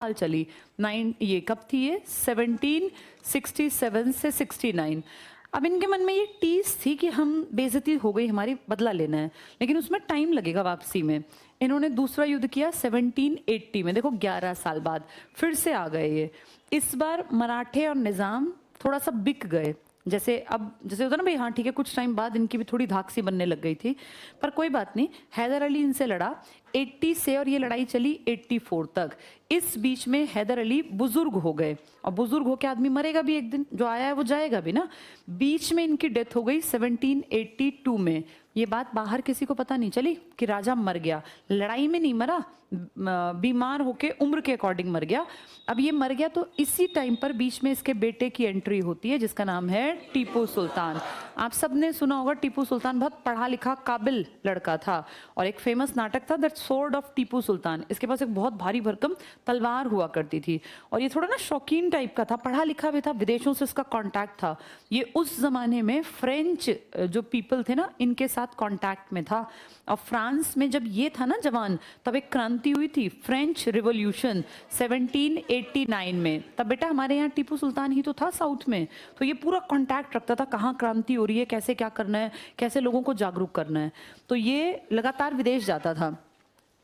साल चली। ये कब थी ये 1767 से 69। अब इनके मन में ये टीस थी कि हम बेइज्जती हो गई हमारी, बदला लेना है, लेकिन उसमें टाइम लगेगा वापसी में। इन्होंने दूसरा युद्ध किया 1780 में, देखो 11 साल बाद फिर से आ गए ये। इस बार मराठे और निज़ाम थोड़ा सा बिक गए। जैसे होता ना भाई, हाँ ठीक है, कुछ टाइम बाद इनकी भी थोड़ी धाक सी बनने लग गई थी, पर कोई बात नहीं। हैदर अली इनसे लड़ा 80 से, और ये लड़ाई चली 84 तक। इस बीच में हैदर अली बुजुर्ग हो गए, और बुजुर्ग होकर आदमी मरेगा भी एक दिन, जो आया है वो जाएगा भी ना। बीच में इनकी डेथ हो गई 1782 में। ये बात बाहर किसी को पता नहीं चली कि राजा मर गया, लड़ाई में नहीं मरा, बीमार होके उम्र के अकॉर्डिंग मर गया। अब ये मर गया तो इसी टाइम पर बीच में इसके बेटे की एंट्री होती है, जिसका नाम है टीपू सुल्तान। आप सबने सुना होगा, टीपू सुल्तान बहुत पढ़ा लिखा काबिल लड़का था, और एक फेमस नाटक था that sword of Tipu Sultan. इसके पास एक बहुत भारी भरकम तलवार हुआ करती थी, और ये थोड़ा ना शौकीन टाइप का था, पढ़ा लिखा भी था, विदेशों से इसका कॉन्टैक्ट था। ये उस जमाने में फ्रेंच जो पीपल थे ना, इनके साथ कॉन्टैक्ट में था। और फ्रांस में जब ये था ना जवान, तब एक क्रांति हुई थी, फ्रेंच रिवॉल्यूशन 1789 में। तब बेटा हमारे यहाँ टीपू सुल्तान ही तो था साउथ में, तो ये पूरा कॉन्टैक्ट रखता था, कहाँ क्रांति हो रही है, कैसे क्या करना है, कैसे लोगों को जागरूक करना है। तो ये लगातार विदेश जाता था,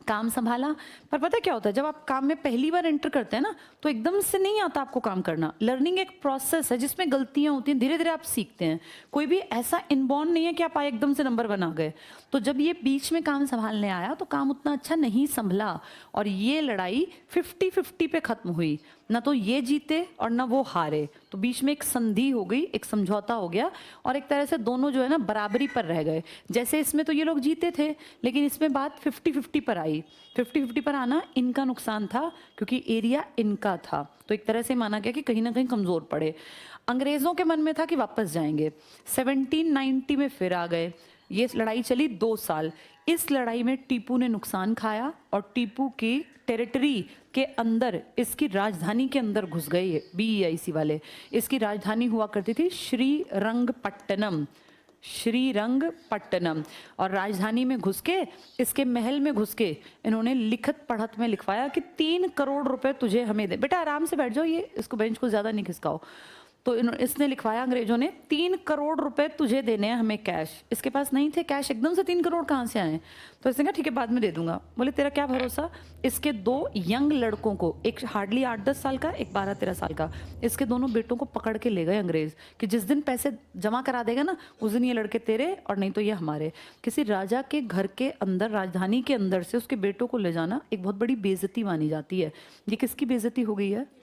काम संभाला। पर पता क्या होता है, जब आप काम में पहली बार एंटर करते हैं ना, तो एकदम से नहीं आता आपको काम करना। लर्निंग एक प्रोसेस है जिसमें गलतियां होती हैं, धीरे धीरे आप सीखते हैं। कोई भी ऐसा इनबॉर्न नहीं है कि आप आए एकदम से नंबर बना गए। तो जब ये बीच में काम संभालने आया तो काम उतना अच्छा नहीं संभला, और ये लड़ाई 50-50 पे खत्म हुई। ना तो ये जीते और ना वो हारे, तो बीच में एक संधि हो गई, एक समझौता हो गया, और एक तरह से दोनों जो है ना बराबरी पर रह गए। जैसे इसमें तो ये लोग जीते थे, लेकिन इसमें बात 50-50 पर आई। 50-50 पर आना इनका नुकसान था, क्योंकि एरिया इनका था, तो एक तरह से माना गया कि कहीं ना कहीं कमजोर पड़े। अंग्रेजों के मन में था कि वापस जाएंगे। 1790 में फिर आ गए। ये लड़ाई चली 2 साल। इस लड़ाई में टीपू ने नुकसान खाया, और टीपू की टेरिटरी के अंदर, इसकी राजधानी के अंदर घुस गए ये BEIC वाले। इसकी राजधानी हुआ करती थी श्रीरंगपट्टनम, श्रीरंगपट्टनम। और राजधानी में घुस के, इसके महल में घुस के, इन्होंने लिखत पढ़त में लिखवाया कि 3 करोड़ रुपए तुझे हमें दे। बेटा आराम से बैठ जाओ, ये इसको बेंच को ज्यादा नहीं खिसकाओ। तो इसने लिखवाया अंग्रेजों ने, 3 करोड़ रुपए तुझे देने हैं हमें कैश। इसके पास नहीं थे कैश, एकदम से 3 करोड़ कहाँ से आए? तो इसने कहा ठीक है बाद में दे दूंगा। बोले तेरा क्या भरोसा? इसके 2 यंग लड़कों को, एक हार्डली 8-10 साल का, एक 12-13 साल का, इसके दोनों बेटों को पकड़ के ले गए अंग्रेज, कि जिस दिन पैसे जमा करा देगा ना, उस दिन ये लड़के तेरे, और नहीं तो ये हमारे। किसी राजा के घर के अंदर, राजधानी के अंदर से उसके बेटों को ले जाना एक बहुत बड़ी बेइज्जती मानी जाती है। ये किसकी बेइज्जती हो गई है?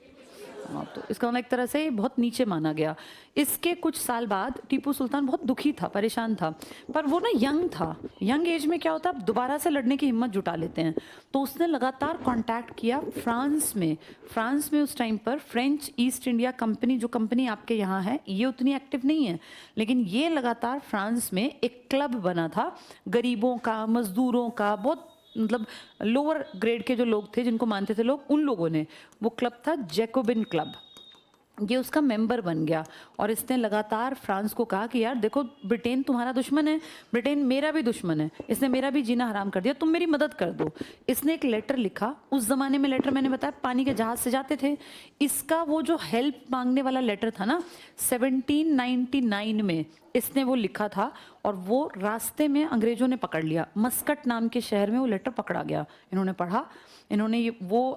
तो इसका मतलब एक तरह से बहुत नीचे माना गया। इसके कुछ साल बाद टीपू सुल्तान बहुत दुखी था, परेशान था, पर वो ना यंग था। यंग एज में क्या होता है, आप दोबारा से लड़ने की हिम्मत जुटा लेते हैं। तो उसने लगातार कांटेक्ट किया फ्रांस में। फ्रांस में उस टाइम पर फ्रेंच ईस्ट इंडिया कंपनी, जो कंपनी आपके यहाँ है, ये उतनी एक्टिव नहीं है, लेकिन ये लगातार फ्रांस में एक क्लब बना था गरीबों का, मजदूरों का, बहुत मतलब लोअर ग्रेड के जो लोग थे, जिनको मानते थे लोग, उन लोगों ने, वो क्लब था जैकोबिन क्लब, ये उसका मेंबर बन गया। और इसने लगातार फ्रांस को कहा कि यार देखो, ब्रिटेन तुम्हारा दुश्मन है, ब्रिटेन मेरा भी दुश्मन है, इसने मेरा भी जीना हराम कर दिया, तुम मेरी मदद कर दो। इसने एक लेटर लिखा। उस जमाने में लेटर, मैंने बताया, पानी के जहाज से जाते थे। इसका वो जो हेल्प मांगने वाला लेटर था ना, 1799 में इसने वो लिखा था, और वो रास्ते में अंग्रेजों ने पकड़ लिया। मस्कट नाम के शहर में वो लेटर पकड़ा गया। इन्होंने पढ़ा, इन्होंने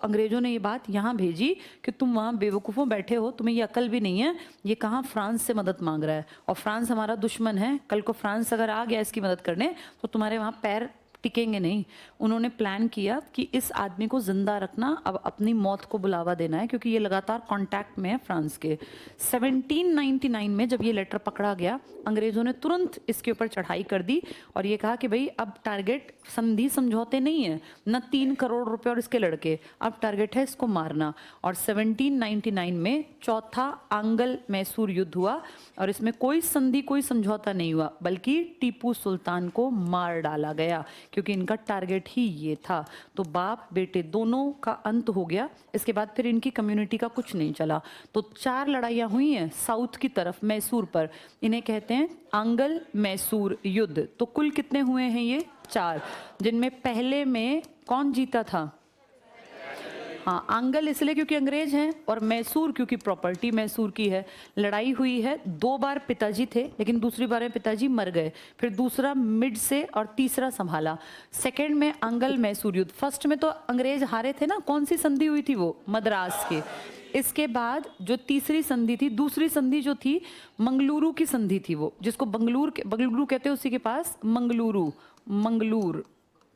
अंग्रेजों ने ये बात यहाँ भेजी कि तुम वहाँ बेवकूफ़ों बैठे हो, तुम्हें ये अकल भी नहीं है, ये कहाँ फ्रांस से मदद मांग रहा है, और फ्रांस हमारा दुश्मन है। कल को फ्रांस अगर आ गया इसकी मदद करने, तो तुम्हारे वहाँ पैर टिकेंगे नहीं। उन्होंने प्लान किया कि इस आदमी को जिंदा रखना, अब अपनी मौत को बुलावा देना है, क्योंकि ये लगातार कांटेक्ट में है फ्रांस के। 1799 में जब ये लेटर पकड़ा गया, अंग्रेजों ने तुरंत इसके ऊपर चढ़ाई कर दी, और ये कहा कि भाई अब टारगेट संधि समझौते नहीं है, न 3 करोड़ रुपए और इसके लड़के, अब टारगेट है इसको मारना। और 1799 में चौथा आंगल मैसूर युद्ध हुआ, और इसमें कोई संधि, कोई समझौता नहीं हुआ, बल्कि टीपू सुल्तान को मार डाला गया, क्योंकि इनका टारगेट ही ये था। तो बाप बेटे दोनों का अंत हो गया। इसके बाद फिर इनकी कम्युनिटी का कुछ नहीं चला। तो 4 लड़ाइयाँ हुई हैं साउथ की तरफ, मैसूर पर। इन्हें कहते हैं आंगल मैसूर युद्ध। तो कुल कितने हुए हैं ये? 4, जिनमें पहले में कौन जीता था? हाँ, आंगल इसलिए क्योंकि अंग्रेज हैं, और मैसूर क्योंकि प्रॉपर्टी मैसूर की है। लड़ाई हुई है, 2 बार पिताजी थे, लेकिन दूसरी बार में पिताजी मर गए, फिर दूसरा मिड से और तीसरा संभाला। सेकंड में आंगल मैसूर युद्ध। फर्स्ट में तो अंग्रेज हारे थे ना, कौन सी संधि हुई थी वो, मद्रास की। इसके बाद जो तीसरी संधि थी, दूसरी संधि जो थी मंगलुरु की संधि थी, वो जिसको बंगलुरु कहते हैं, उसी के पास मंगलूर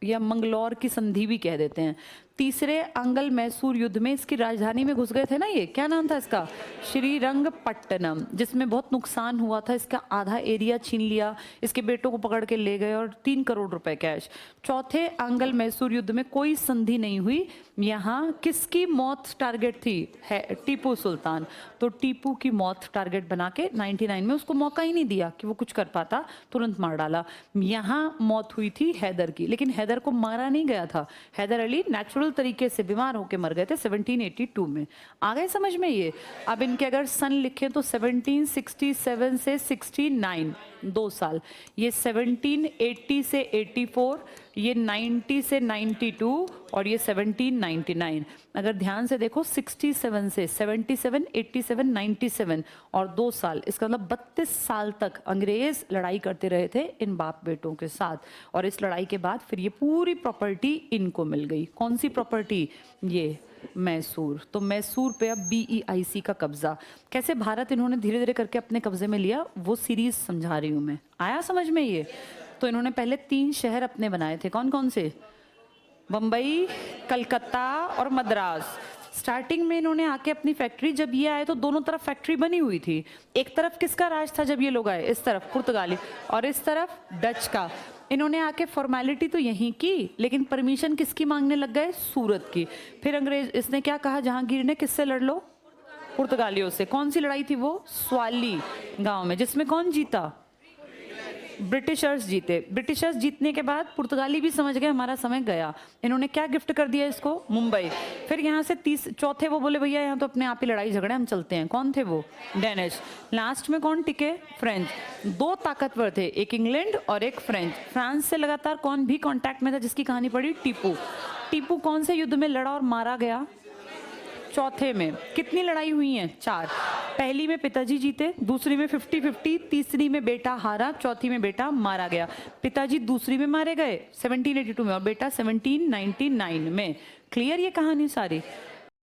या मंगलौर की संधि भी कह देते हैं। तीसरे आंगल मैसूर युद्ध में इसकी राजधानी में घुस गए थे ना, ये क्या नाम था इसका, श्रीरंगपट्टनम, जिसमें बहुत नुकसान हुआ था, इसका आधा एरिया छीन लिया, इसके बेटों को पकड़ के ले गए और 3 करोड़ रुपए कैश। चौथे आंगल मैसूर युद्ध में कोई संधि नहीं हुई। यहाँ किसकी मौत टारगेट थी, है टीपू सुल्तान। तो टीपू की मौत टारगेट बना के 99 में उसको मौका ही नहीं दिया कि वो कुछ कर पाता, तुरंत मार डाला। यहाँ मौत हुई थी हैदर की, लेकिन हैदर को मारा नहीं गया था। हैदर अली नेचुरल तरीके से बीमार होकर मर गए थे 1782 में। आ गए समझ में ये। अब इनके अगर सन लिखें तो 1767 से 69, 2 साल। ये 1780 से 84, ये 90 से 92 और ये 1799। अगर ध्यान से देखो 67 से 77, 87, 97 और 2 साल, इसका मतलब 32 साल तक अंग्रेज लड़ाई करते रहे थे इन बाप बेटों के साथ। और इस लड़ाई के बाद फिर ये पूरी प्रॉपर्टी इनको मिल गई। कौन सी प्रॉपर्टी, ये मैसूर। तो मैसूर पे अब BEIC का कब्जा। कैसे भारत इन्होंने धीरे धीरे करके अपने कब्जे में लिया, वो सीरीज समझा रही हूँ मैं। आया समझ में ये। तो इन्होंने पहले 3 शहर अपने बनाए थे, कौन कौन से, बम्बई, कलकत्ता और मद्रास। स्टार्टिंग में इन्होंने आके अपनी फैक्ट्री, जब ये आए तो दोनों तरफ फैक्ट्री बनी हुई थी। एक तरफ किसका राज था जब ये लोग आए, इस तरफ पुर्तगाली, और इस तरफ डच का। इन्होंने आके फॉर्मेलिटी तो यहीं की, लेकिन परमिशन किसकी मांगने लग गए, सूरत की। फिर अंग्रेज, इसने क्या कहा जहांगीर ने, किससे लड़ लो, पुर्तगालियों से। कौन सी लड़ाई थी वो, स्वाली गांव में, जिसमें कौन जीता, ब्रिटिशर्स जीते। ब्रिटिशर्स जीतने के बाद पुर्तगाली भी समझ गए हमारा समय गया। इन्होंने क्या गिफ्ट कर दिया इसको, मुंबई। फिर यहाँ से चौथे वो बोले भैया यहाँ तो अपने आप ही लड़ाई झगड़े, हम चलते हैं। कौन थे वो, डेनिश। लास्ट में कौन टिके, फ्रेंच। 2 ताकतवर थे, एक इंग्लैंड और एक फ्रेंच। फ्रांस से लगातार कौन भी कांटेक्ट में था, जिसकी कहानी पड़ी, टीपू। टीपू कौन से युद्ध में लड़ा और मारा गया, चौथे में। कितनी लड़ाई हुई है, 4। पहली में पिताजी जीते, दूसरी में 50-50, तीसरी में बेटा हारा, चौथी में बेटा मारा गया। पिताजी दूसरी में मारे गए 1782 में और बेटा 1799 में। क्लियर ये कहानी सारी।